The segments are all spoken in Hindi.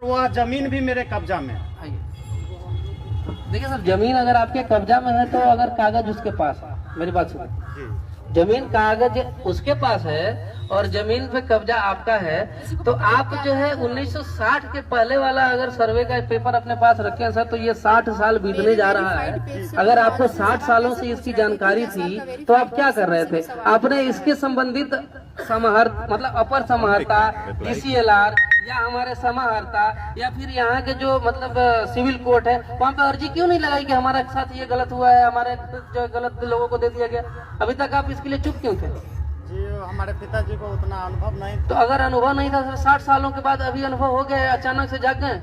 वह जमीन भी मेरे कब्जा में है। देखिए सर, जमीन अगर आपके कब्जा में है तो अगर कागज उसके पास है, मेरी बात सुनिए, जमीन कागज उसके पास है और जमीन पे कब्जा आपका है, तो आप जो है 1960 के पहले वाला अगर सर्वे का पेपर अपने पास रखे हैं सर, तो ये 60 साल बीतने जा रहा है। अगर आपको 60 सालों से इसकी जानकारी थी तो आप क्या कर रहे थे? आपने इसके संबंधित समाहर्ता मतलब अपर समाहर्ता, DCLR या हमारे समाहर्ता या फिर यहाँ के जो मतलब सिविल कोर्ट है, वहाँ पे अर्जी क्यों नहीं लगाई कि हमारे साथ ये गलत हुआ है, हमारे जो गलत लोगों को दे दिया गया? अभी तक आप इसके लिए चुप क्यों थे? जी, हमारे पिताजी को उतना अनुभव नहीं था। तो अगर अनुभव नहीं था, 60 सालों के बाद अभी अनुभव हो गया, अचानक से जाग गए?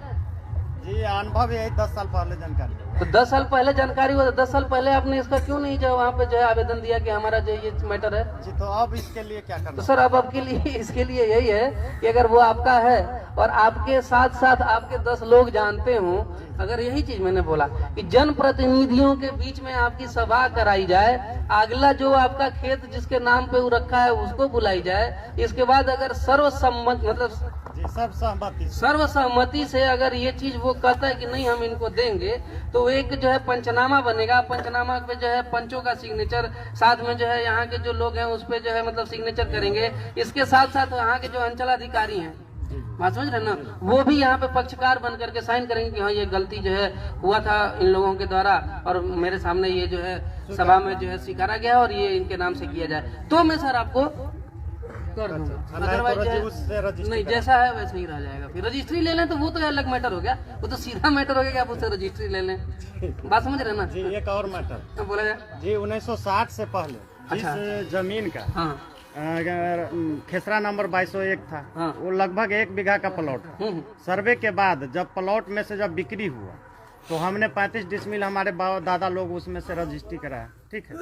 जी, अनुभव यही 10 साल पहले जानकारी। तो 10 साल पहले जानकारी हुआ, तो 10 साल पहले आपने इसका क्यों नहीं जो वहाँ पे जो है आवेदन दिया कि हमारा जो ये मैटर है? जी, तो अब इसके लिए क्या करना? तो सर अब आपके लिए इसके लिए यही है कि अगर वो आपका है और आपके साथ साथ आपके 10 लोग जानते हों, अगर यही चीज मैंने बोला कि जनप्रतिनिधियों के बीच में आपकी सभा कराई जाए, अगला जो आपका खेत जिसके नाम पे वो रखा है उसको बुलाई जाए, इसके बाद अगर सर्वसम्मत मतलब सर्वसहमति से अगर ये चीज वो कहता है कि नहीं हम इनको देंगे, तो एक जो है पंचनामा बनेगा। पंचनामा पे जो है पंचों का सिग्नेचर, साथ में जो है यहाँ के जो लोग हैं उस पे जो है मतलब सिग्नेचर करेंगे। इसके साथ साथ यहाँ के जो अंचल अधिकारी हैं, बात समझ रहे ना, वो भी यहाँ पे पक्षकार बन करके साइन करेंगे कि हाँ ये गलती जो है हुआ था इन लोगों के द्वारा और मेरे सामने ये जो है सभा में जो है स्वीकारा गया और ये इनके नाम से किया जाए, तो मैं सर आपको कर दूंगा। अदरवाइज नहीं, जैसा है वैसे ही रह जाएगा। फिर रजिस्ट्री ले लें तो वो तो अलग मैटर हो गया, वो तो सीधा मैटर हो गया कि आप उससे रजिस्ट्री ले लें। बात समझ रहे ना जी? एक और मैटर बोला जाए जी, 1960 से पहले जिस जमीन का खेसरा नंबर 2201 था, वो लगभग 1 बीघा का प्लॉट था। सर्वे के बाद जब प्लॉट में से जब बिक्री हुआ तो हमने 35 डिसमिल हमारे दादा लोग उसमें से रजिस्ट्री कराया। ठीक है,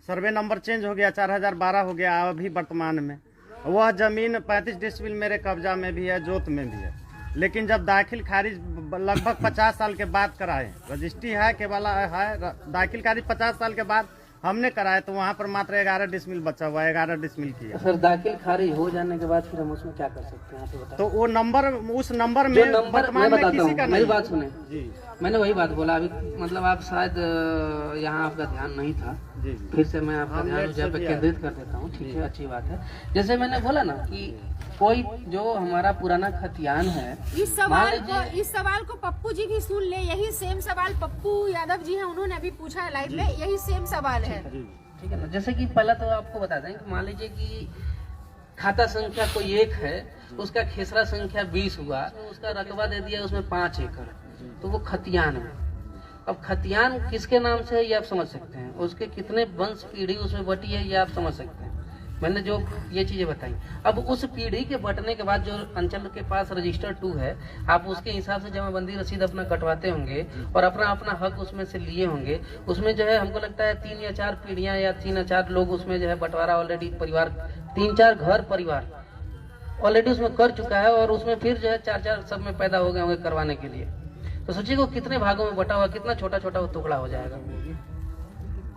सर्वे नंबर चेंज हो गया, 4012 हो गया अभी वर्तमान में। वह जमीन 35 डिसमिल मेरे कब्जा में भी है, जोत में भी है, लेकिन जब दाखिल खारिज लगभग 50 साल के बाद कराए, रजिस्ट्री है केवल है, दाखिल खारिज 50 साल के बाद हमने कराया, तो वहाँ पर मात्र 11 डिसमिल बचा हुआ, 11 डिसमिल किया। सर दाखिल खारिज हो जाने के बाद फिर हम उसमें क्या कर सकते हैं? तो वो नंबर, उस नंबर में मैं बताता हूँ, मेरी बात सुने जी। मैंने वही बात बोला अभी, मतलब आप शायद यहाँ आपका ध्यान नहीं था, फिर से मैं आपका ध्यान उस पे केंद्रित कर देता हूँ। ठीक है, अच्छी बात है। जैसे मैंने बोला ना कि कोई जो हमारा पुराना खतियान है, इस सवाल को पप्पू जी भी सुन ले, यही सेम सवाल पप्पू यादव जी हैं, उन्होंने अभी पूछा है लाइव में, यही सेम सवाल है। ठीक है ना, जैसे कि पहला तो आपको बता दें कि मान लीजिए कि खाता संख्या कोई 1 है, उसका खेसरा संख्या 20 हुआ, तो उसका रकबा दे दिया उसमें 5 एकड़, तो वो खतियान है। अब खतियान किसके नाम से है ये आप समझ सकते हैं, उसके कितने वंश पीढ़ी उसमें बटी है ये आप समझ सकते हैं। मैंने जो ये चीजें बताई, अब उस पीढ़ी के बटने के बाद जो अंचल के पास रजिस्टर 2 है, आप उसके हिसाब से जमाबंदी रसीद अपना कटवाते होंगे और अपना अपना हक उसमें से लिए होंगे। उसमें जो है हमको लगता है 3 या 4 पीढ़ियां या 3 या 4 लोग उसमें जो है बंटवारा ऑलरेडी, परिवार 3-4 घर परिवार ऑलरेडी उसमें कर चुका है और उसमें फिर जो है 4-4 सब में पैदा हो गए होंगे करवाने के लिए। तो सोचिए वो कितने भागों में बटा हुआ, कितना छोटा छोटा वो टुकड़ा हो जाएगा।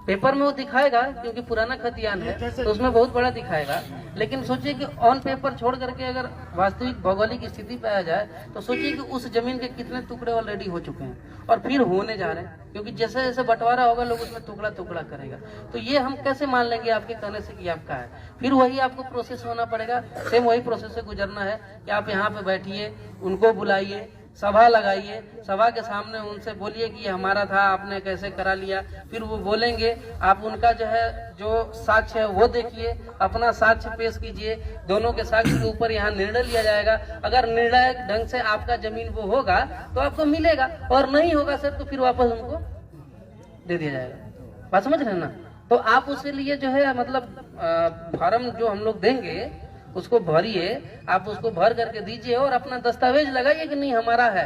पेपर में वो दिखाएगा क्योंकि पुराना खतियान है तो उसमें बहुत बड़ा दिखाएगा, लेकिन सोचिए कि ऑन पेपर छोड़ करके अगर वास्तविक भौगोलिक स्थिति पे आ जाए तो सोचिए कि उस जमीन के कितने टुकड़े ऑलरेडी हो चुके हैं और फिर होने जा रहे हैं, क्योंकि जैसे जैसे बंटवारा होगा लोग उसमें टुकड़ा टुकड़ा करेगा। तो ये हम कैसे मान लेंगे आपके कहने से कि आपका है? फिर वही आपको प्रोसेस होना पड़ेगा, सेम वही प्रोसेस से गुजरना है कि आप यहाँ पे बैठिए, उनको बुलाइए, सभा लगाइए, सभा के सामने उनसे बोलिए कि ये हमारा था, आपने कैसे करा लिया। फिर वो बोलेंगे, आप उनका जो है जो साक्ष्य है वो देखिए, अपना साक्ष्य पेश कीजिए, दोनों के साक्ष्य के ऊपर यहाँ निर्णय लिया जाएगा। अगर निर्णय ढंग से आपका जमीन वो होगा तो आपको मिलेगा, और नहीं होगा सर तो फिर वापस उनको दे दिया जाएगा। बात समझ रहे हैं ना? तो आप उसके लिए जो है मतलब फार्म जो हम लोग देंगे उसको भरिए, आप उसको भर करके दीजिए और अपना दस्तावेज लगाइए कि नहीं हमारा है।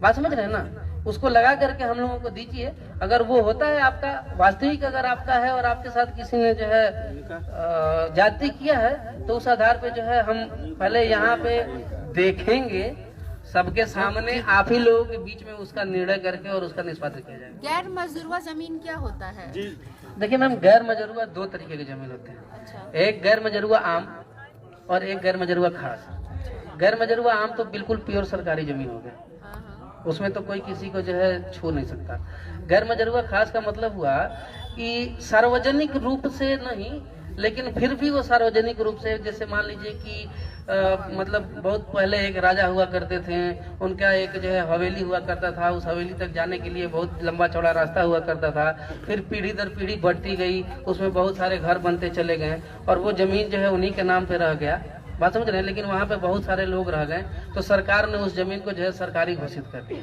बात समझ रहे हैं ना? उसको लगा करके हम लोगों को दीजिए। अगर वो होता है आपका वास्तविक, अगर आपका है और आपके साथ किसी ने जो है जाति किया है, तो उस आधार पे जो है हम पहले यहाँ पे देखेंगे सबके सामने, आप ही लोगों के बीच में उसका निर्णय करके और उसका निष्पादन किया जाएगा। गैर मजरूआ जमीन क्या होता है? देखिए मैम, गैर मजरूआ 2 तरीके की जमीन होते हैं। अच्छा। एक गैर मजरूआ आम और एक गैर मजरूआ खास। गैर मजरूआ आम तो बिल्कुल प्योर सरकारी जमीन हो गया, उसमें तो कोई किसी को जो है छू नहीं सकता। गैर मजरूआ खास का मतलब हुआ कि सार्वजनिक रूप से नहीं, लेकिन फिर भी वो सार्वजनिक रूप से, जैसे मान लीजिए कि मतलब बहुत पहले एक राजा हुआ करते थे, उनका एक जो है हवेली हुआ करता था, उस हवेली तक जाने के लिए बहुत लंबा चौड़ा रास्ता हुआ करता था, फिर पीढ़ी दर पीढ़ी बढ़ती गई, उसमें बहुत सारे घर बनते चले गए और वो जमीन जो है उन्हीं के नाम पे रह गया, बात समझ रहे हैं, लेकिन वहाँ पे बहुत सारे लोग रह गए, तो सरकार ने उस जमीन को जो है सरकारी घोषित कर दिया।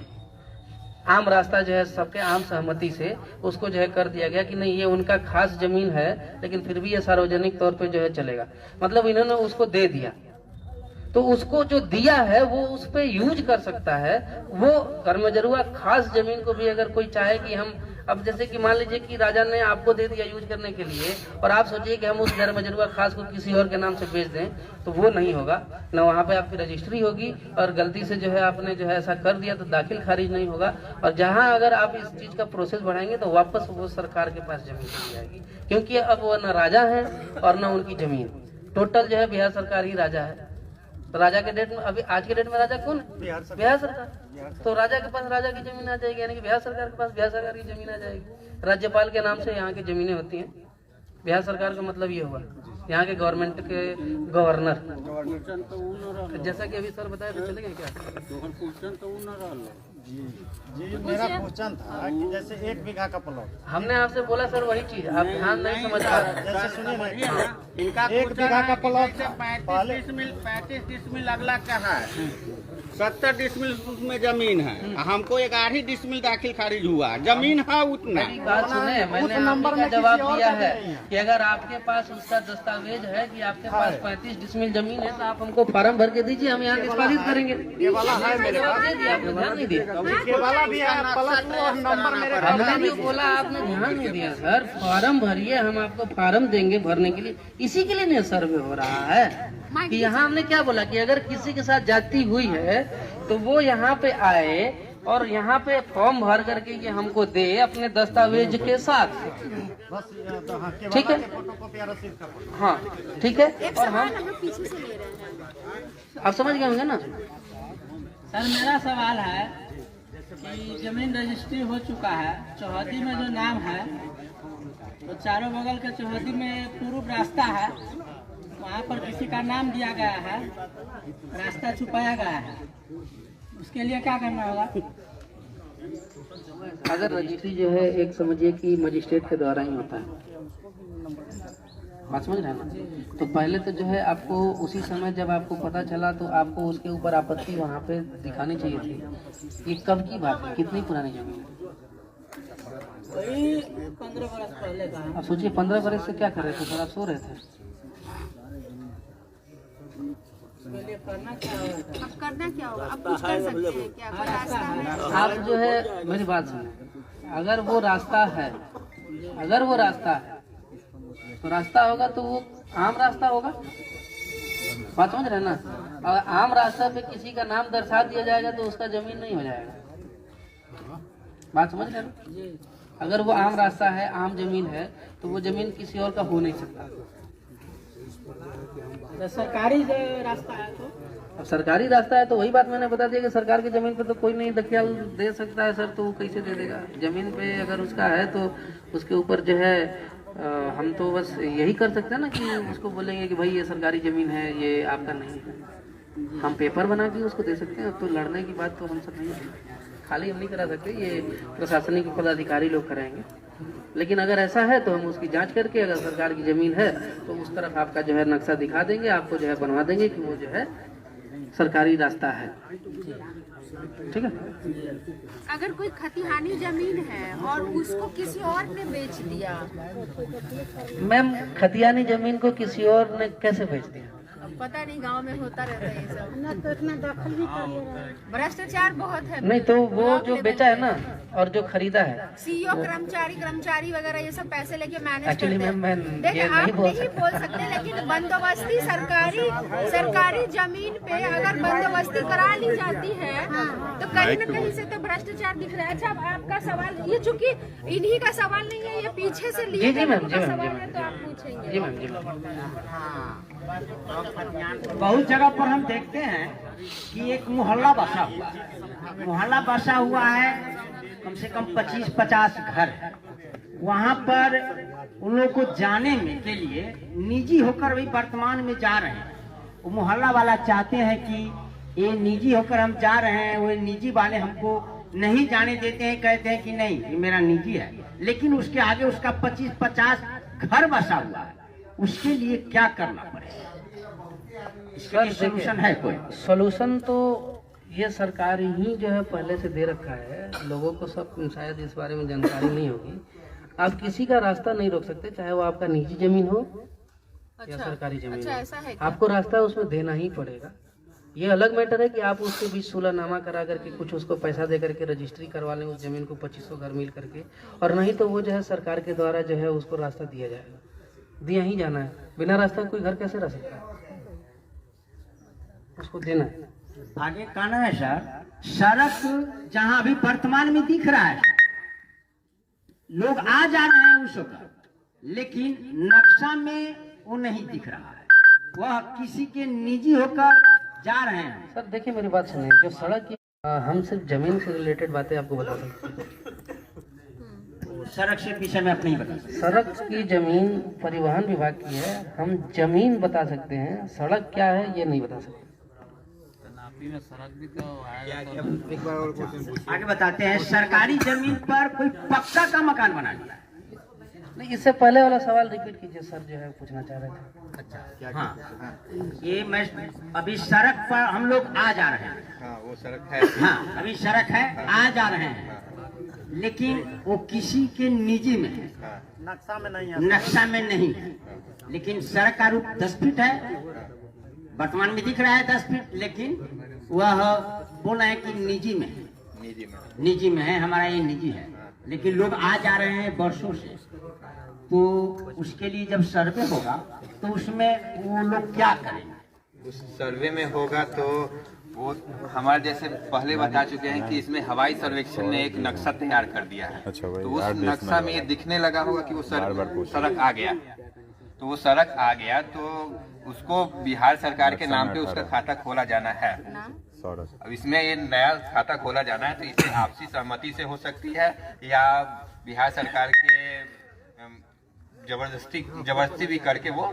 आम रास्ता जो है सबके आम सहमति से उसको जो है कर दिया गया कि नहीं ये उनका खास जमीन है, लेकिन फिर भी ये सार्वजनिक तौर पे जो है चलेगा, मतलब इन्होंने उसको दे दिया। तो उसको जो दिया है वो उस पे यूज कर सकता है। वो गैरमजरूआ खास जमीन को भी अगर कोई चाहे कि हम, अब जैसे कि मान लीजिए कि राजा ने आपको दे दिया यूज करने के लिए और आप सोचिए कि हम उस गैरमजरूआ खास को किसी और के नाम से बेच दें, तो वो नहीं होगा ना, वहाँ पे आपकी रजिस्ट्री होगी और गलती से जो है आपने जो है ऐसा कर दिया तो दाखिल खारिज नहीं होगा। और जहाँ अगर आप इस चीज का प्रोसेस बढ़ाएंगे तो वापस वो सरकार के पास जमीन चली जाएगी, क्योंकि अब वो न राजा है और न उनकी जमीन, टोटल जो है बिहार सरकार ही राजा है। तो राजा के डेट में, अभी आज के डेट में राजा कौन है? बिहार सरकार। तो राजा के पास राजा की जमीन आ जाएगी, यानी कि बिहार सरकार के पास बिहार सरकार की जमीन आ जाएगी। राज्यपाल के नाम से यहाँ की जमीनें होती हैं। बिहार सरकार का मतलब ये हुआ यहाँ के गवर्नमेंट के गवर्नर, जैसा कि अभी सर बताया तो चलेगा क्या? जी मेरा क्वेश्चन था कि जैसे 1 बीघा का प्लॉट, हमने आपसे बोला सर वही चीज, आप ध्यान नहीं समझ पा रहे। जैसे सुनिए ना, इनका 1 बीघा का प्लॉट 35 डिसमिल अगला का है, 70 डिसमिल उसमें जमीन है, हमको 11 डिसमिल दाखिल खारिज हुआ, जमीन है उतना। मेरी बात सुने, मैंने नंबर में जवाब दिया है कि अगर आपके पास उसका दस्तावेज है कि आपके पास 35 डिसमिल जमीन है तो आप हमको फार्म भर के दीजिए, हम यहाँ निष्पादित करेंगे। ये वाला है मेरे पास, दे दिया, आपने ध्यान नहीं दिया। ये वाला भी है, प्लस और नंबर मेरे पास। हमने भी बोला, आपने ध्यान नहीं दिया। सर फार्म भरिए, हम आपको फार्म देंगे भरने के लिए, इसी के लिए नहीं सर्वे हो रहा है कि यहाँ हमने क्या बोला कि अगर किसी के साथ जाति हुई है तो वो यहाँ पे आए और यहाँ पे फॉर्म भर करके ये हमको दे अपने दस्तावेज के साथ, ठीक है? हाँ ठीक है। और हम पीछे से ले रहे हैं, आप समझ गए होंगे ना? सर मेरा सवाल है कि जमीन रजिस्ट्री हो चुका है, चौहदी में जो नाम है तो चारों बगल के चौहदी में पूर्व रास्ता है, वहाँ पर किसी का नाम दिया गया है, रास्ता छुपाया गया है, उसके लिए क्या करना होगा? अगर रजिस्ट्री जो है एक समझिए कि मजिस्ट्रेट के द्वारा ही होता है, बात समझ रहे हैं ना? तो पहले तो जो है आपको उसी समय जब आपको पता चला तो आपको उसके ऊपर आपत्ति वहाँ पे दिखानी चाहिए थी। ये कब की बात है, कितनी पुरानी जमीन है? वही 15 बरस पहले का है। आप सोचिए 15 बरस से क्या कर रहे थे सर? आप सो रहे थे। उसके लिए करना क्या होगा? अब करना क्या होगा? अब कुछ कर सकते हैं क्या? कोई रास्ता है? आप जो है मेरी बात सुने, अगर वो रास्ता है, अगर वो रास्ता है तो रास्ता होगा तो वो आम रास्ता होगा, बात समझ रहे हैं ना? और आम रास्ता पे किसी का नाम दर्शा दिया जाएगा तो उसका जमीन नहीं हो जाएगा, बात समझ रहे हैं ना? अगर वो आम रास्ता है, आम जमीन है तो वो जमीन किसी और का हो नहीं सकता। तो सरकारी जो रास्ता है तो अब सरकारी रास्ता है तो वही बात मैंने बता दिया कि सरकार की जमीन पे तो कोई नहीं दखल दे सकता है सर, तो वो कैसे दे देगा? जमीन पे अगर उसका है तो उसके ऊपर जो है हम तो बस यही कर सकते हैं ना कि उसको बोलेंगे कि भाई ये सरकारी जमीन है, ये आपका नहीं है, हम पेपर बना के उसको दे सकते हैं। तो लड़ने की बात तो हम सब नहीं, खाली हम नहीं करा सकते, ये प्रशासनिक पदाधिकारी लोग कराएंगे। लेकिन अगर ऐसा है तो हम उसकी जांच करके अगर सरकार की जमीन है तो उस तरफ आपका जो है नक्शा दिखा देंगे, आपको जो है बनवा देंगे कि वो जो है सरकारी रास्ता है, ठीक है? अगर कोई खतिहानी जमीन है और उसको किसी और ने बेच दिया, मैम खतियानी जमीन को किसी और ने कैसे बेच दिया? अब पता नहीं, गांव में होता रहता है ये सब, तो इतना दखल भी भ्रष्टाचार बहुत है। नहीं तो वो जो बेचा है ना और जो खरीदा है, सीईओ कर्मचारी वगैरह ये सब पैसे लेके मैनेज एक्चुअली करते हैं। मैं देखिए ये आप नहीं बोल नहीं बोल सकते, लेकिन बंदोबस्ती सरकारी जमीन पे अगर बंदोबस्ती करा ली जाती है तो कहीं न कहीं से तो भ्रष्टाचार दिख रहा है। अच्छा, अब आपका सवाल ये, चूंकि इन्हीं का सवाल नहीं है, ये पीछे से लिए जी मैम, गए जी मैम, सवाल जी है, तो आप पूछेंगे। जी मैम, जी मैम। बहुत जगह पर हम देखते हैं कि एक मोहल्ला बसा हुआ है, मोहल्ला बसा हुआ है, कम से कम 25-50 घर है। वहाँ पर उन लोगों को जाने में के लिए निजी होकर भी वर्तमान में जा रहे हैं। वो मोहल्ला वाला चाहते हैं कि ये निजी होकर हम जा रहे हैं, वो निजी वाले हमको नहीं जाने देते हैं, कहते हैं कि नहीं ये मेरा निजी है, लेकिन उसके आगे उसका 25-50 घर बसा हुआ है। उसके लिए क्या करना पड़ेगा? इसका सोल्यूशन है कोई? सोल्यूशन तो ये सरकार ही जो है पहले से दे रखा है, लोगों को सब शायद इस बारे में जानकारी नहीं होगी। आप किसी का रास्ता नहीं रोक सकते, चाहे वो आपका निजी जमीन हो या सरकारी जमीन अच्छा, हो, ऐसा है क्या? आपको रास्ता उसमें देना ही पड़ेगा। ये अलग मैटर है कि आप उसके बीच सुलहनामा करा करके कुछ उसको पैसा दे करके रजिस्ट्री करवा लें उस जमीन को 2500 घर मिल करके, और नहीं तो वो जो है सरकार के द्वारा जो है उसको रास्ता दिया जाएगा, दिया ही जाना है। बिना रास्ता कोई घर कैसे रह सकता है? उसको देना है। आगे कहना है सर, सड़क जहाँ अभी वर्तमान में दिख रहा है, लोग आ जा रहे हैं उस पर, लेकिन नक्शा में वो नहीं दिख रहा है, वह किसी के निजी होकर जा रहे हैं। सर देखिए मेरी बात सुनिए, जो सड़क की हम सिर्फ जमीन से रिलेटेड बातें आपको बता सकते हैं। सड़क से विषय में आप नहीं बता सकते। सड़क की जमीन परिवहन विभाग की है, हम जमीन बता सकते हैं, सड़क क्या है ये नहीं बता सकते। आगे बताते हैं, सरकारी जमीन पर कोई पक्का का मकान बना लिया है। नहीं, इससे पहले वाला सवाल रिपीट कीजिए सर, जो है पूछना चाह रहे थे। अच्छा, हाँ, ये मैं अभी सड़क पर हम लोग आ जा रहे हैं। हाँ, वो सड़क है। हाँ, अभी सड़क है, आ जा रहे हैं, लेकिन वो किसी के निजी में है, नक्शा में नहीं है, नक्शा में नहीं है, लेकिन सड़क का रूप 10 फीट है, वर्तमान में दिख रहा है 10 फीट, लेकिन वह बोल रहे हैं कि निजी में है, निजी में है, हमारा ये निजी है, लेकिन लोग आ जा रहे हैं वर्षों से। तो उसके लिए जब सर्वे होगा तो उसमें वो लोग क्या करेंगे? उस सर्वे में होगा तो वो हमारे जैसे पहले बता चुके हैं कि इसमें हवाई सर्वेक्षण ने एक नक्शा तैयार कर दिया है। अच्छा, तो उस नक्शा में ये दिखने लगा होगा कि वो सड़क आ गया, तो वो सड़क आ गया तो उसको बिहार सरकार के नाम पे उसका खाता खोला जाना है। अब इसमें ये नया खाता खोला जाना है, तो इसे आपसी सहमति से हो सकती है या बिहार सरकार के जबरदस्ती भी करके वो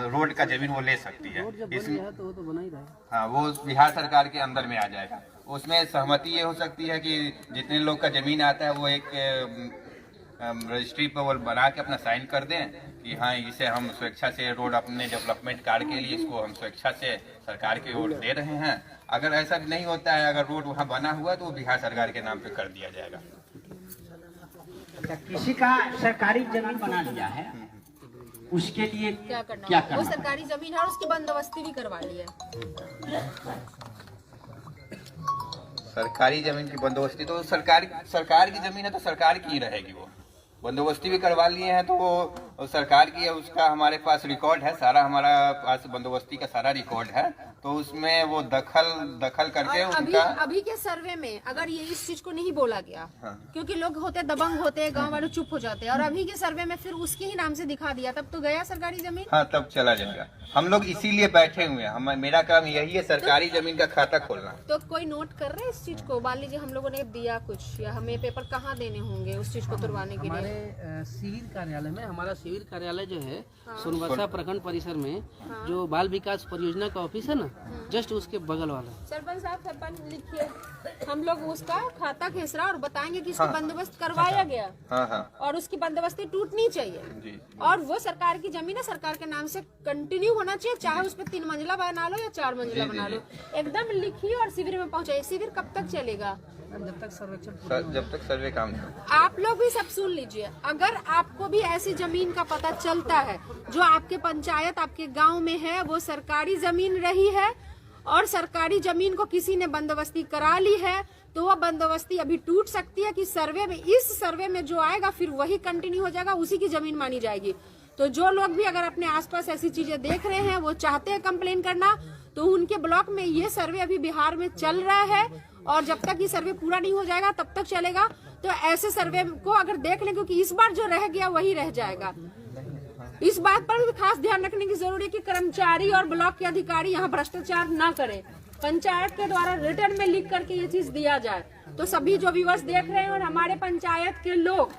रोड का जमीन वो ले सकती है। इसमें तो बना ही रहा। हाँ, वो बिहार सरकार के अंदर में आ जाएगा। उसमें सहमति ये हो सकती है कि जितने लोग का जमीन आता है वो एक रजिस्ट्री पर वो बना के अपना साइन कर दें कि हाँ इसे हम स्वेच्छा से रोड अपने डेवलपमेंट कार्य के लिए इसको हम स्वेच्छा से सरकार की ओर दे रहे हैं। अगर ऐसा नहीं होता है, अगर रोड वहाँ बना हुआ है तो वो बिहार सरकार के नाम पे कर दिया जाएगा। किसी का सरकारी जमीन बना लिया है, उसके लिए क्या करना? वो सरकारी जमीन है और उसकी बंदोबस्ती भी करवा ली है। सरकारी जमीन की बंदोबस्ती तो सरकार की जमीन है तो सरकार की ही रहेगी। वो बंदोबस्ती भी करवा लिए हैं तो वो सरकार की है, उसका हमारे पास रिकॉर्ड है सारा, हमारा पास बंदोबस्ती का सारा रिकॉर्ड है। तो उसमें वो दखल करके उनका अभी के सर्वे में अगर ये इस चीज को नहीं बोला गया, हाँ। क्योंकि लोग होते दबंग होते, गांव वाले चुप हो जाते हैं, और अभी के सर्वे में फिर उसके ही नाम से दिखा दिया, तब तो गया सरकारी जमीन। हाँ, तब चला जाएगा। हम लोग इसीलिए बैठे हुए हैं, मेरा काम यही है सरकारी जमीन का खाता खोलना। तो कोई नोट कर रहे हैं इस चीज को? मान लीजिए हम लोगों ने दिया कुछ, या हमें पेपर कहाँ देने होंगे उस चीज को तुड़वाने के लिए? हमारे शिविर कार्यालय में, हमारा शिविर कार्यालय जो है सोनवर्षा प्रखंड परिसर में, जो बाल विकास परियोजना का ऑफिस है ना, जस्ट उसके बगल वाला। सरपंच साहब, सरपंच लिखिए, हम लोग उसका खाता खींच रहा और बताएंगे कि इसको बंदोबस्त करवाया गया। हाँ। और उसकी बंदोबस्ती टूटनी चाहिए जी। और वो सरकार की जमीन है, सरकार के नाम से कंटिन्यू होना चाहिए, चाहे उस पर 3 मंजिला बना लो या 4 मंजिला बना लो, एकदम लिखिए और शिविर में पहुंचाइए। शिविर कब तक चलेगा? जब तक सर्वे काम नहीं। आप लोग भी सब सुन लीजिए, अगर आपको भी ऐसी जमीन का पता चलता है जो आपके पंचायत, आपके गांव में है, वो सरकारी जमीन रही है और सरकारी जमीन को किसी ने बंदोबस्ती करा ली है, तो वह बंदोबस्ती अभी टूट सकती है कि सर्वे में, इस सर्वे में जो आएगा फिर वही कंटिन्यू हो जाएगा, उसी की जमीन मानी जाएगी। तो जो लोग भी अगर अपने आसपास ऐसी चीजें देख रहे हैं, वो चाहते हैं कंप्लेन करना, तो उनके ब्लॉक में ये सर्वे अभी बिहार में चल रहा है और जब तक ये सर्वे पूरा नहीं हो जाएगा तब तक चलेगा। तो ऐसे सर्वे को अगर देख लें, क्योंकि इस बार जो रह गया वही रह जाएगा। इस बात पर भी खास ध्यान रखने की जरूरत है कि कर्मचारी और ब्लॉक के अधिकारी यहाँ भ्रष्टाचार न करें। पंचायत के द्वारा रिटर्न में लिख करके ये चीज दिया जाए। तो सभी जो व्यूअर्स देख रहे हैं और हमारे पंचायत के लोग,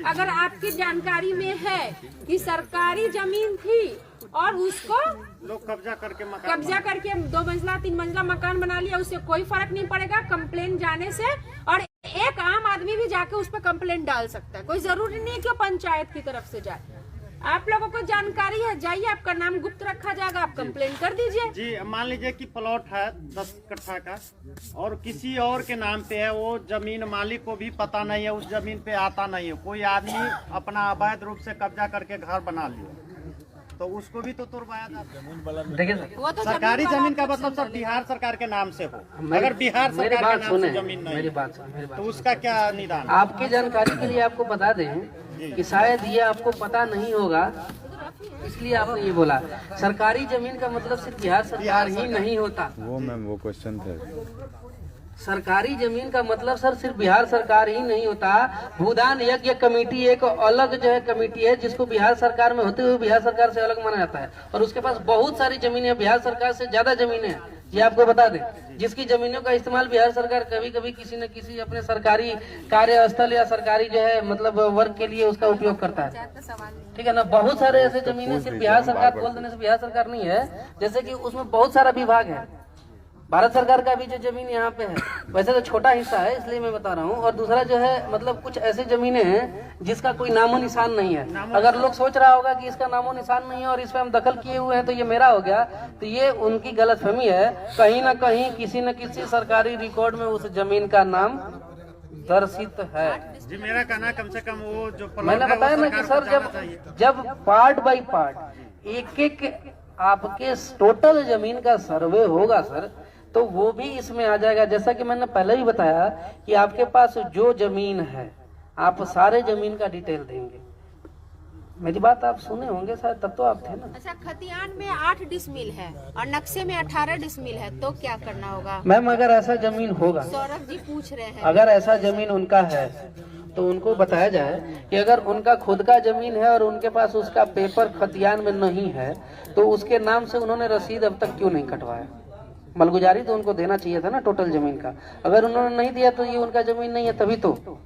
अगर आपकी जानकारी में है कि सरकारी जमीन थी और उसको लोग कब्जा करके 2 मंजिला 3 मंजिला मकान बना लिया, उससे कोई फर्क नहीं पड़ेगा कंप्लेन जाने से। और एक आम आदमी भी जाके उस पर कंप्लेन डाल सकता है, कोई जरूरी नहीं है कि पंचायत की तरफ से जाए। आप लोगों को जानकारी है, जाइए, आपका नाम गुप्त रखा जाएगा, आप कंप्लेन कर दीजिए। जी, मान लीजिए कि प्लॉट है 10 कट्ठा का और किसी और के नाम पे है, वो जमीन मालिक को भी पता नहीं है, उस जमीन पे आता नहीं है, कोई आदमी अपना अवैध रूप से कब्जा करके घर बना लिया, तो उसको भी तो तुड़वाया जाता है। देखिए सर, वो तो सरकारी जमीन का मतलब सर बिहार सरकार के नाम से हो, अगर बिहार मेरी सरकार बात के नाम सुने, से जमीन नहीं मेरी है, बात सुने, मेरी बात तो उसका क्या निदान? आपकी जानकारी के लिए आपको बता दें कि शायद ये आपको पता नहीं होगा, इसलिए आपने ये बोला। सरकारी जमीन का मतलब सिर्फ बिहार सरकार ही नहीं होता। वो मैम वो क्वेश्चन था। सरकारी जमीन का मतलब सर सिर्फ बिहार सरकार ही नहीं होता। भूदान यज्ञ कमेटी एक अलग जो है कमेटी है, जिसको बिहार सरकार में होते हुए बिहार सरकार से अलग माना जाता है, और उसके पास बहुत सारी जमीनें है, बिहार सरकार से ज्यादा जमीनें हैं, ये आपको बता दें, जिसकी जमीनों का इस्तेमाल बिहार सरकार कभी कभी किसी न किसी अपने सरकारी कार्यस्थल या सरकारी जो है मतलब वर्क के लिए उसका उपयोग करता है। ठीक है ना, बहुत सारे ऐसे जमीनें सिर्फ बिहार सरकार बोल देने से बिहार सरकार नहीं है, जैसे कि उसमें बहुत सारा विभाग है। भारत सरकार का भी जो जमीन यहाँ पे है, वैसे तो छोटा हिस्सा है इसलिए मैं बता रहा हूँ। और दूसरा जो है मतलब कुछ ऐसे जमीनें हैं जिसका कोई नामो निशान नहीं है। अगर लोग सोच रहा होगा कि इसका नामो निशान नहीं है और इस पे हम दखल किए हुए हैं तो ये मेरा हो गया, तो ये उनकी गलतफहमी है। कहीं ना कहीं किसी न किसी सरकारी रिकॉर्ड में उस जमीन का नाम दर्शित है। जी, मेरा कहना है कम से कम वो जो प्लॉट मैंने है, वो बताया ना कि सरकार सर को जाना चाहिए। जब पार्ट बाय पार्ट एक एक आपके टोटल जमीन का सर्वे होगा सर, तो वो भी इसमें आ जाएगा। जैसा कि मैंने पहले ही बताया कि आपके पास जो जमीन है, आप सारे जमीन का डिटेल देंगे। मेरी बात आप सुने होंगे शायद, तब तो आप थे ना। अच्छा, खतियान में 8 डिसमिल है और नक्शे में 18 डिसमिल है, तो क्या करना होगा? मैम अगर ऐसा जमीन होगा, सौरभ जी पूछ रहे हैं, अगर ऐसा जमीन उनका है तो उनको बताया जाए कि अगर उनका खुद का जमीन है और उनके पास उसका पेपर खतियान में नहीं है, तो उसके नाम से उन्होंने रसीद अब तक क्यों नहीं कटवाया? मलगुजारी तो उनको देना चाहिए था ना टोटल जमीन का। अगर उन्होंने नहीं दिया तो ये उनका जमीन नहीं है, तभी तो।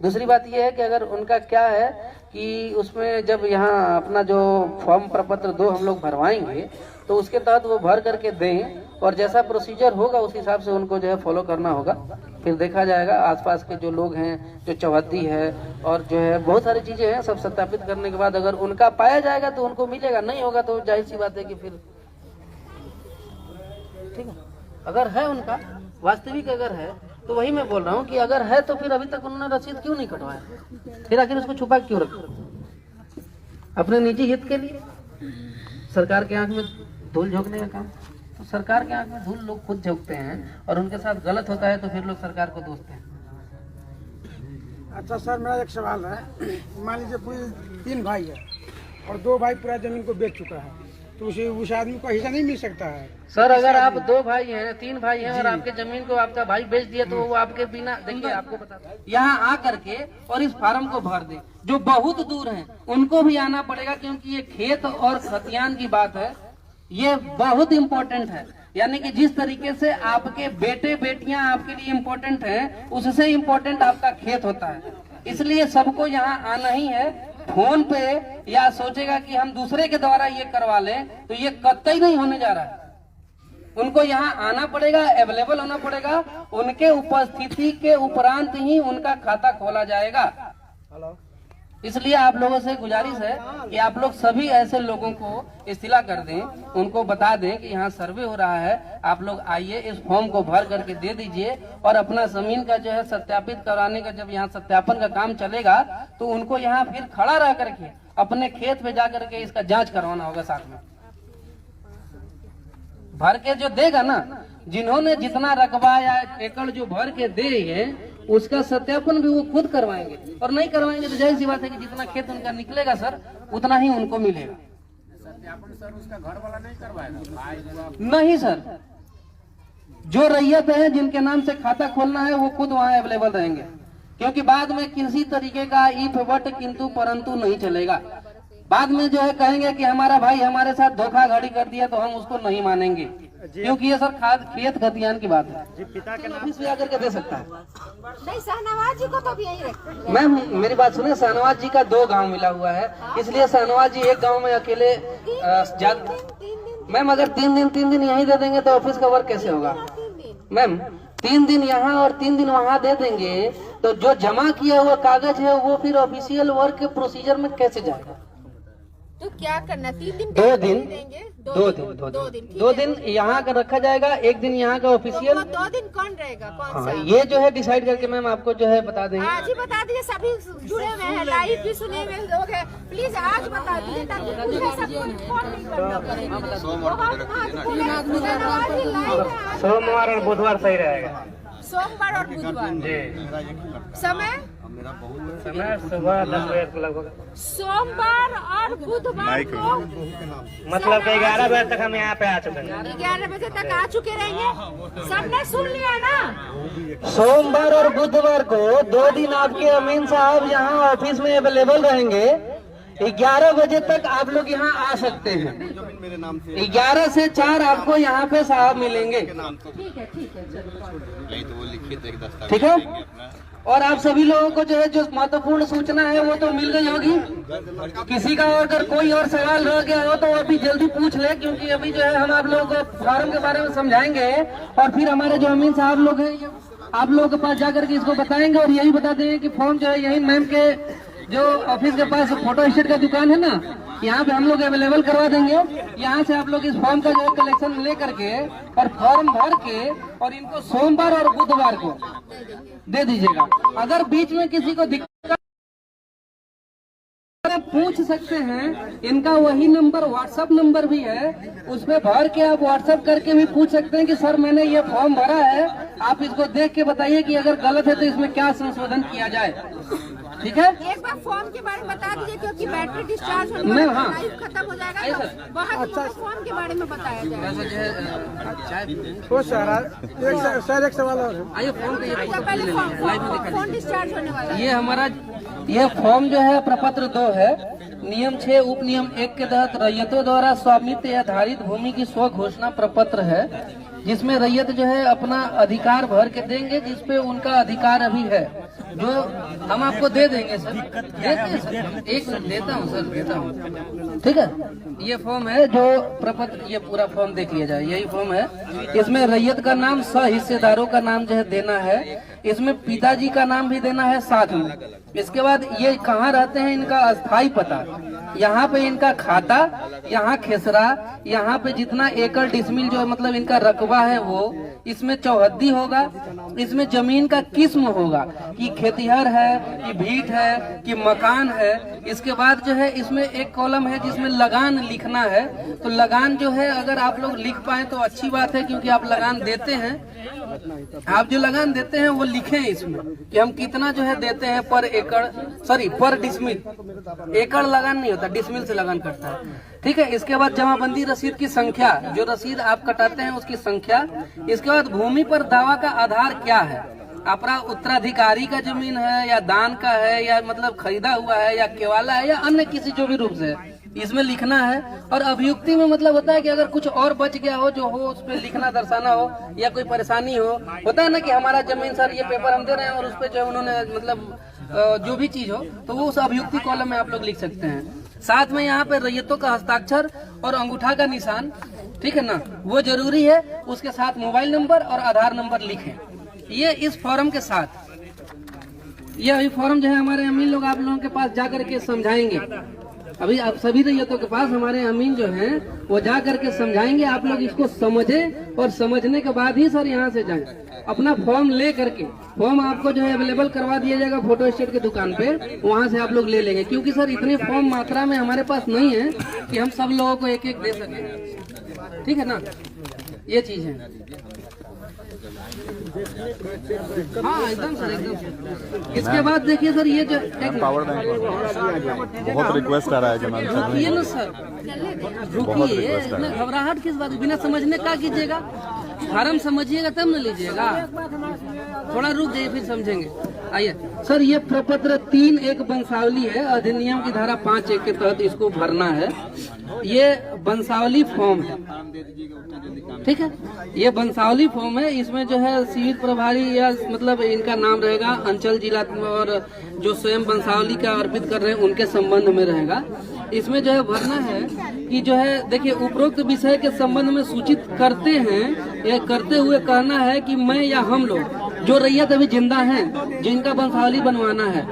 दूसरी बात ये है कि अगर उनका क्या है कि उसमें जब यहाँ अपना जो फॉर्म प्रपत्र 2 हम लोग भरवाएंगे तो उसके तहत वो भर करके दें, और जैसा प्रोसीजर होगा उस हिसाब से उनको जो है फॉलो करना होगा। फिर देखा जाएगा आसपास के जो लोग हैं, जो चौहद्दी है और जो है बहुत सारी चीजें हैं, सब सत्यापित करने के बाद अगर उनका पाया जाएगा तो उनको मिलेगा, नहीं होगा तो जाहिर सी बात है कि फिर ठीक है। अगर है उनका वास्तविक अगर है तो वही मैं बोल रहा हूँ कि अगर है तो फिर अभी तक उन्होंने रसीद क्यों नहीं कटवाया, फिर आखिर उसको छुपा क्यों रखा? अपने निजी हित के लिए सरकार के आंख में धूल झोंकने का काम। तो सरकार के आंख में धूल लोग खुद झोंकते हैं और उनके साथ गलत होता है तो फिर लोग सरकार को दोषते हैं। अच्छा सर, मेरा एक सवाल है। मान लीजिए पूरी 3 भाई है और 2 भाई पूरा जमीन को बेच चुका है, तो उस आदमी को हिस्सा नहीं मिल सकता है? सर अगर आप 2 भाई हैं, 3 भाई हैं और आपके जमीन को आपका भाई बेच दिया तो वो आपके बिना, देखिए आपको बता, यहाँ आ करके और इस फार्म को भर दे। जो बहुत दूर हैं उनको भी आना पड़ेगा, क्योंकि ये खेत और खतियान की बात है, ये बहुत इम्पोर्टेंट है। यानी कि जिस तरीके से आपके बेटे बेटियां आपके लिए इम्पोर्टेंट हैं, उससे इम्पोर्टेंट आपका खेत होता है। इसलिए सबको यहाँ आना ही है। फोन पे या सोचेगा कि हम दूसरे के द्वारा ये करवा लें, तो ये कतई नहीं होने जा रहा है। उनको यहाँ आना पड़ेगा, अवेलेबल होना पड़ेगा, उनके उपस्थिति के उपरांत ही उनका खाता खोला जाएगा। इसलिए आप लोगों से गुजारिश है कि आप लोग सभी ऐसे लोगों को इत्तिला कर दें, उनको बता दें कि यहाँ सर्वे हो रहा है, आप लोग आइए, इस फॉर्म को भर करके दे दीजिए और अपना जमीन का जो है सत्यापित कराने का जब यहाँ सत्यापन का काम चलेगा तो उनको यहाँ फिर खड़ा रह करके अपने खेत में जा करके इसका जांच करवाना होगा। साथ में भर के जो देगा ना, जिन्होंने जितना रकबा या एकड़ जो भर के दे हैं उसका सत्यापन भी वो खुद करवाएंगे, और नहीं करवाएंगे तो जाहिर सी बात है कि जितना खेत उनका निकलेगा सर उतना ही उनको मिलेगा। सत्यापन सर उसका घर वाला नहीं करवाएगा? नहीं सर, जो रैयत है जिनके नाम से खाता खोलना है वो खुद वहाँ अवेलेबल रहेंगे, क्योंकि बाद में किसी तरीके का इफ बट किंतु परंतु नहीं चलेगा। बाद में जो है कहेंगे कि हमारा भाई हमारे साथ धोखाधड़ी कर दिया तो हम उसको नहीं मानेंगे, क्योंकि ये सर खेत खतियान की बात है। जी पिता के नाम ऑफिस में आकर के दे सकता है। नहीं, शाहनवाज जी को तो भी यही रखते। मैम मेरी बात सुने, शाहनवाज जी का 2 गांव मिला हुआ है, इसलिए शाहनवाज जी एक गांव में अकेले मैम अगर 3 दिन यहीं दे देंगे तो ऑफिस का वर्क कैसे होगा मैम? 3 दिन यहाँ और 3 दिन वहाँ दे देंगे तो जो जमा किया हुआ कागज है वो फिर ऑफिशियल वर्क के प्रोसीजर में कैसे जाएगा? तो क्या करना, 3 दिन 2 दिन देंगे, 2 दिन यहाँ का रखा जाएगा, 1 दिन यहाँ का ऑफिशियल। 2 दिन कौन रहेगा, कौन सा? ये जो है डिसाइड करके मैम आपको जो है बता देंगे। आज ही बता दीजिए, सभी जुड़े हुए हैं, लाइव भी सुने हुए लोग हैं, प्लीज आज बता दीजिए ताकि मुझे सबको इन्फॉर्म नहीं करना पड़े। सोमवार और बुधवार सही रहेगा। सोमवार और बुधवार समय सुबह 10 बजे के लगभग। सोमवार और बुधवार को मतलब 11 बजे तक हम यहाँ पे आ चुके हैं। 11 बजे तक आ चुके रहेंगे। सबने सुन लिया ना? सोमवार और बुधवार को 2 दिन आपके अमीन साहब यहाँ ऑफिस में अवेलेबल रहेंगे। 11 बजे तक आप लोग यहाँ आ सकते हैं। 11 से 4 आपको यहाँ पे साहब मिलेंगे। ठीक है। और आप सभी लोगों को जो है जो महत्वपूर्ण सूचना है वो तो मिल गई होगी। किसी का अगर कोई और सवाल रह गया हो तो अभी जल्दी पूछ ले, क्योंकि अभी जो है हम आप लोगों को फॉर्म के बारे में समझाएंगे और फिर हमारे जो अमीन साहब लोग हैं आप लोगों के पास जाकर के इसको बताएंगे और यही बता देंगे कि फॉर्म जो है यही मैम के जो ऑफिस के पास फोटो स्टेट का दुकान है ना, यहाँ पे हम लोग अवेलेबल करवा देंगे। यहाँ से आप लोग इस फॉर्म का जो है कलेक्शन ले करके और फॉर्म भर के और इनको सोमवार और बुधवार को दे दीजिएगा। अगर बीच में किसी को दिक्कत पूछ सकते हैं, इनका वही नंबर व्हाट्सएप नंबर भी है, उसमें भर के आप व्हाट्सएप करके भी पूछ सकते हैं कि सर मैंने ये फॉर्म भरा है, आप इसको देख के बताइए कि अगर गलत है तो इसमें क्या संशोधन किया जाए। ठीक है। एक बार फॉर्म के बारे में बता दीजिए, क्योंकि बैटरी डिस्चार्ज होने वाला है, लाइव खत्म हो जाएगा तो बहुत फॉर्म के बारे में बताया जाएगा। सर एक सवाल और है। आइए फॉर्म पहले फोन डिस्चार्ज होने वाला है। ये हमारा ये फॉर्म जो है प्रपत्र 2 है। नियम 6 उप नियम 1 के तहत रैयतों द्वारा स्वामित्व आधारित भूमि की स्व घोषणा प्रपत्र है, जिसमें रैयत जो है अपना अधिकार भर के देंगे, जिसपे उनका अधिकार अभी है, जो हम आपको दे देंगे सर। एक मिनट देता हूँ सर, देता हूँ। ठीक है। ये फॉर्म है जो प्रपत्र, ये पूरा फॉर्म देख लिया जाए, यही फॉर्म है। इसमें रैयत का नाम, सह हिस्सेदारों का नाम जो है देना है, इसमें पिताजी का नाम भी देना है साथ में। इसके बाद ये कहाँ रहते हैं, इनका अस्थायी पता, यहाँ पे इनका खाता, यहाँ खेसरा, यहाँ पे जितना एकड़ डिसमिल जो है मतलब इनका रकबा है वो, इसमें चौहद्दी होगा, इसमें जमीन का किस्म होगा कि खेतिहर है कि भीट है कि मकान है। इसके बाद जो है इसमें एक कॉलम है जिसमें लगान लिखना है, तो लगान जो है अगर आप लोग लिख पाए तो अच्छी बात है, क्योंकि आप लगान देते हैं, आप जो लगान देते हैं वो लिखें इसमें कि हम कितना जो है देते हैं पर एकड़, सॉरी पर डिसमिल। एकड़ लगान नहीं होता, डिसमिल से लगान कटता है। ठीक है। इसके बाद जमाबंदी रसीद की संख्या, जो रसीद आप कटाते हैं उसकी संख्या। इसके बाद भूमि पर दावा का आधार क्या है, अपना उत्तराधिकारी का जमीन है या दान का है या मतलब खरीदा हुआ है या केवाला है या अन्य किसी जो भी रूप से, इसमें लिखना है। और अभियुक्ति में मतलब होता है कि अगर कुछ और बच गया हो जो हो उस पर लिखना दर्शाना हो, या कोई परेशानी हो, होता है ना कि हमारा जमीन सर ये पेपर हम दे रहे हैं और उस पर जो है उन्होंने मतलब जो भी चीज हो तो वो उस अभियुक्ति कॉलम में आप लोग लिख सकते हैं। साथ में यहाँ पे रैयतों का हस्ताक्षर और अंगूठा का निशान, ठीक है ना, वो जरूरी है। उसके साथ मोबाइल नंबर और आधार नंबर लिखें। ये इस फॉर्म के साथ, ये फॉर्म जो है हमारे अमीन लोग आप लोगों के पास जाकर के समझाएंगे। अभी आप सभी रैयतों के पास हमारे अमीन जो हैं वो जा करके समझाएंगे, आप लोग इसको समझें और समझने के बाद ही सर यहाँ से जाएं। अपना फॉर्म ले करके, फॉर्म आपको जो है अवेलेबल करवा दिया जाएगा फोटो स्टेट के दुकान पे, वहाँ से आप लोग ले लेंगे, क्योंकि सर इतने फॉर्म मात्रा में हमारे पास नहीं है कि हम सब लोगों को एक एक दे सकें। ठीक है ना, ये चीज है। हाँ एकदम सर, एकदम। इसके बाद देखिए सर ये जो पावर बैंक बहुत रिक्वेस्ट आ रहा है जनाब सर, रुकिए ना सर, रुकिए, इतना घबराहट किस बात, बिना समझने क्या कीजिएगा, फार्म समझिएगा तब न लीजिएगा, थोड़ा रुक जाइए फिर समझेंगे। आइए सर, ये प्रपत्र 3(1) वंशावली है, अधिनियम की धारा 5(1) के तहत इसको भरना है। ये वंशावली फॉर्म है, ठीक है, ये वंशावली फॉर्म है। इसमें जो है सीमित प्रभारी या मतलब इनका नाम रहेगा, अंचल जिला और जो स्वयं वंशावली का अर्पित कर रहे हैं उनके संबंध में रहेगा। इसमें जो है भरना है कि जो है देखिए, उपरोक्त विषय के संबंध में सूचित करते हैं या करते हुए कहना है कि मैं या हम लोग जो रैयत अभी जिंदा हैं, जिनका वंशावली बनवाना है,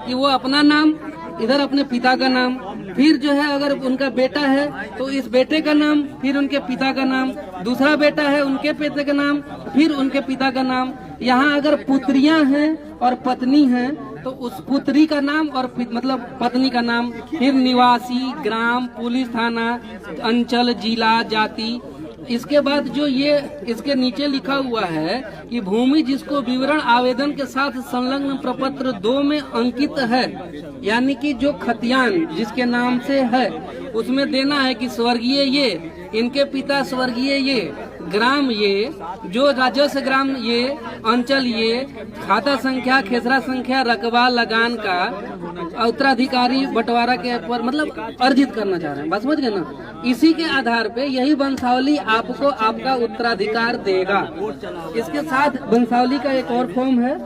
कि वो अपना नाम, इधर अपने पिता का नाम, फिर जो है अगर उनका बेटा है तो इस बेटे का नाम, फिर उनके पिता का नाम, दूसरा बेटा है उनके बेटे का नाम, फिर उनके पिता का नाम। यहाँ अगर पुत्रियां हैं और पत्नी हैं तो उस पुत्री का नाम और मतलब पत्नी का नाम, फिर निवासी, ग्राम, पुलिस थाना, अंचल, जिला, जाति। इसके बाद जो ये इसके नीचे लिखा हुआ है कि भूमि जिसको विवरण आवेदन के साथ संलग्न प्रपत्र 2 में अंकित है, यानी कि जो खतियान जिसके नाम से है उसमें देना है कि स्वर्गीय ये, इनके पिता स्वर्गीय ये, ग्राम ये, जो राजस्व ग्राम ये, अंचल ये, खाता संख्या, खेसरा संख्या, रकबा, लगान का उत्तराधिकारी बंटवारा के पर मतलब अर्जित करना चाह रहे हैं। बस समझ गए ना? इसी के आधार पे यही वंशावली आपको आपका उत्तराधिकार देगा। इसके साथ वंशावली का एक और फॉर्म है,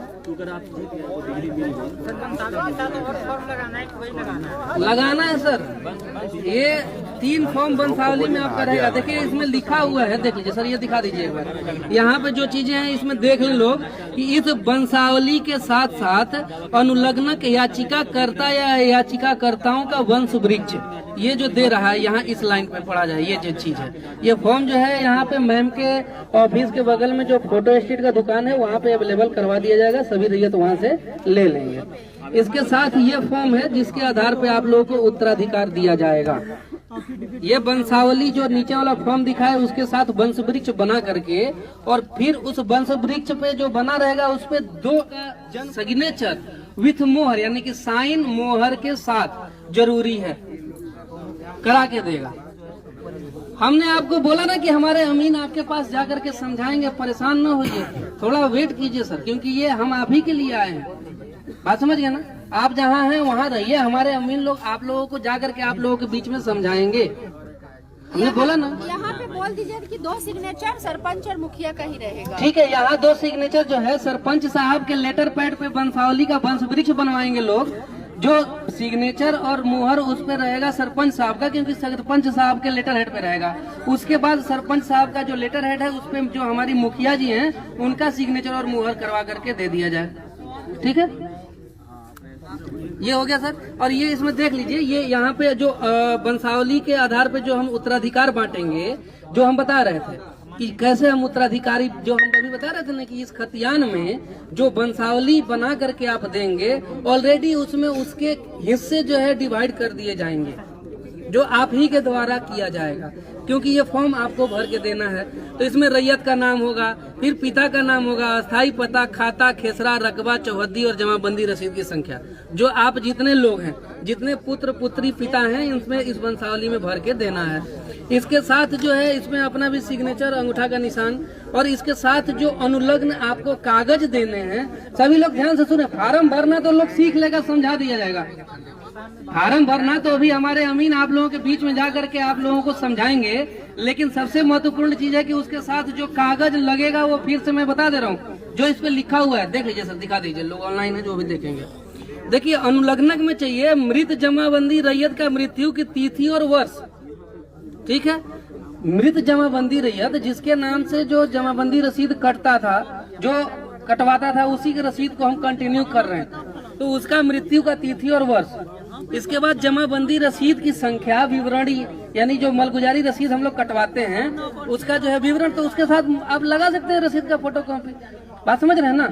लगाना है सर। ये 3 फॉर्म वंशावली में आपका रहेगा। देखिए इसमें लिखा हुआ है, देख लीजिए सर, ये दिखा दीजिए एक बार। यहाँ पे जो चीजें हैं इसमें देख लें लोग कि इस वंशावली के साथ साथ अनुलग्नक याचिकाकर्ता या याचिकाकर्ताओं का वंश वृक्ष ये जो दे रहा है, यहाँ इस लाइन पे पढ़ा जाए, ये जो चीज है, ये फॉर्म जो है यहाँ पे मैम के ऑफिस के बगल में जो फोटो स्टेट का दुकान है वहाँ पे अवेलेबल करवा दिया जाएगा, सभी रैयत वहाँ से ले लेंगे। इसके साथ ये फॉर्म है जिसके आधार पे आप लोगों को उत्तराधिकार दिया जाएगा। ये वंशावली जो नीचे वाला फॉर्म दिखा है उसके साथ वंश वृक्ष बना करके, और फिर उस वंश वृक्ष पे जो बना रहेगा उस पे 2 का सिग्नेचर विथ मोहर, यानी कि साइन मोहर के साथ जरूरी है, करा के देगा। हमने आपको बोला ना कि हमारे अमीन आपके पास जाकर के समझाएंगे, परेशान न होइए, थोड़ा वेट कीजिए सर, क्योंकि ये हम आप ही के लिए आए हैं। बात समझ गए ना? आप जहाँ हैं वहाँ रहिए, हमारे अमीन लोग आप लोगों को जाकर के आप लोगों के बीच में समझाएंगे। हमने बोला ना, यहाँ पे बोल दीजिए कि 2 सिग्नेचर सरपंच और मुखिया का ही रहेगा। ठीक है, यहाँ 2 सिग्नेचर जो है सरपंच साहब के लेटर पैड पे वंशावली का वंश वृक्ष बनवाएंगे लोग। जो सिग्नेचर और मुहर उस पे रहेगा सरपंच साहब का, क्योंकि सरपंच साहब के लेटर हेड पे रहेगा। उसके बाद सरपंच साहब का जो लेटर हेड है उस पे जो हमारी मुखिया जी हैं उनका सिग्नेचर और मुहर करवा करके दे दिया जाए। ठीक है, ये हो गया सर। और ये इसमें देख लीजिए, ये यहाँ पे जो वंशावली के आधार पे जो हम उत्तराधिकार बांटेंगे, जो हम बता रहे थे कि कैसे हम उत्तराधिकारी, जो हम अभी बता रहे थे ना कि इस खतियान में जो वंशावली बना करके आप देंगे, ऑलरेडी उसमें उसके हिस्से जो है डिवाइड कर दिए जाएंगे, जो आप ही के द्वारा किया जाएगा, क्योंकि ये फॉर्म आपको भर के देना है। तो इसमें रैयत का नाम होगा, फिर पिता का नाम होगा, अस्थायी पता, खाता, खेसरा, रकबा, चौहद्दी और जमाबंदी रसीद की संख्या, जो आप जितने लोग हैं, जितने पुत्र पुत्री पिता हैं, इसमें इस वंशावली में भर के देना है। इसके साथ जो है इसमें अपना भी सिग्नेचर, अंगूठा का निशान, और इसके साथ जो अनुलग्न आपको कागज देने हैं, सभी लोग ध्यान से सुने। फार्म भरना तो लोग सीख लेगा, समझा दिया जाएगा। फार्म भरना तो अभी हमारे अमीन आप लोगों के बीच में जाकर के आप लोगों को समझाएंगे, लेकिन सबसे महत्वपूर्ण चीज है कि उसके साथ जो कागज लगेगा वो फिर से मैं बता दे रहा हूँ, जो इस पे लिखा हुआ है। देख लीजिए सर, दिखा दीजिए, लोग ऑनलाइन है जो भी देखेंगे। देखिए, अनुलग्नक में चाहिए मृत जमाबंदी रैयत का मृत्यु की तिथि और वर्ष। ठीक है, मृत जमाबंदी रैयत जिसके नाम से जो जमाबंदी रसीद कटता था, जो कटवाता था, उसी के रसीद को हम कंटिन्यू कर रहे हैं, तो उसका मृत्यु का तिथि और वर्ष। इसके बाद जमाबंदी रसीद की संख्या, विवरणी, यानी जो मालगुजारी रसीद हम लोग कटवाते हैं उसका जो है विवरण, तो उसके साथ आप लगा सकते हैं रसीद का फोटो कॉपी। बात समझ रहे हैं ना?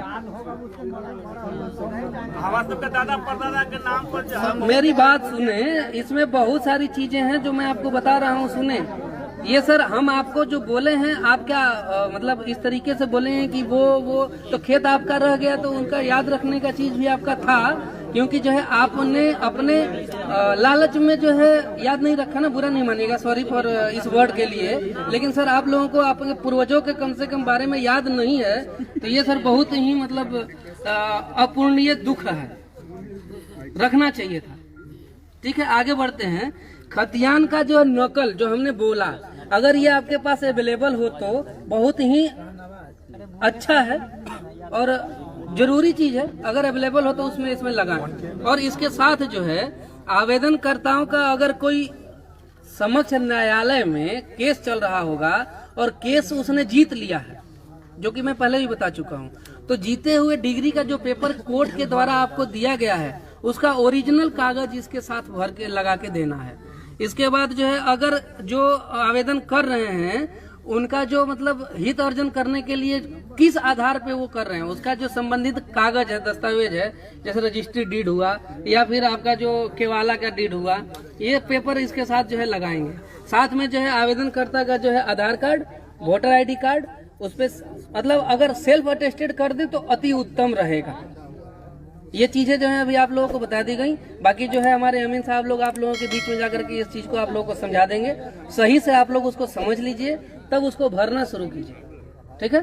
दादा परदादा के नाम पर मेरी बात सुने, इसमें बहुत सारी चीजें हैं जो मैं आपको बता रहा हूँ, सुने। ये सर हम आपको जो बोले हैं, आप क्या मतलब इस तरीके से बोले हैं कि वो तो खेत आपका रह गया तो उनका याद रखने का चीज भी आपका था, क्योंकि जो है आपने अपने लालच में जो है याद नहीं रखा ना, बुरा नहीं मानिएगा, सॉरी फॉर इस वर्ड के लिए, लेकिन सर आप लोगों को आपके पूर्वजों के कम से कम बारे में याद नहीं है, तो ये सर बहुत ही मतलब अपूर्णीय दुख है, रखना चाहिए था। ठीक है, आगे बढ़ते हैं। खतियान का जो नकल जो हमने बोला, अगर ये आपके पास अवेलेबल हो तो बहुत ही अच्छा है और जरूरी चीज है, अगर अवेलेबल हो तो उसमें इसमें लगाएं। और इसके साथ जो है आवेदनकर्ताओं का अगर कोई समक्ष न्यायालय में केस चल रहा होगा और केस उसने जीत लिया है, जो कि मैं पहले भी बता चुका हूं, तो जीते हुए डिग्री का जो पेपर कोर्ट के द्वारा आपको दिया गया है उसका ओरिजिनल कागज इसके साथ भर के लगा के देना है। इसके बाद जो है अगर जो आवेदन कर रहे हैं उनका जो मतलब हित अर्जन करने के लिए किस आधार पे वो कर रहे हैं, उसका जो संबंधित कागज है, दस्तावेज है, जैसे रजिस्ट्री डीड हुआ या फिर आपका जो केवाला का डीड हुआ, ये पेपर इसके साथ जो है लगाएंगे। साथ में जो है आवेदनकर्ता का जो है आधार कार्ड, वोटर आईडी कार्ड, उस पे मतलब अगर सेल्फ अटेस्टेड कर दें तो अति उत्तम रहेगा। ये चीजें जो है अभी आप लोगों को बता दी गई। बाकी जो है हमारे अमीन साहब लोग आप लोगों के बीच में जाकर के इस चीज को आप लोगों को समझा देंगे। सही से आप लोग उसको समझ लीजिए, तब उसको भरना शुरू कीजिए। ठीक है।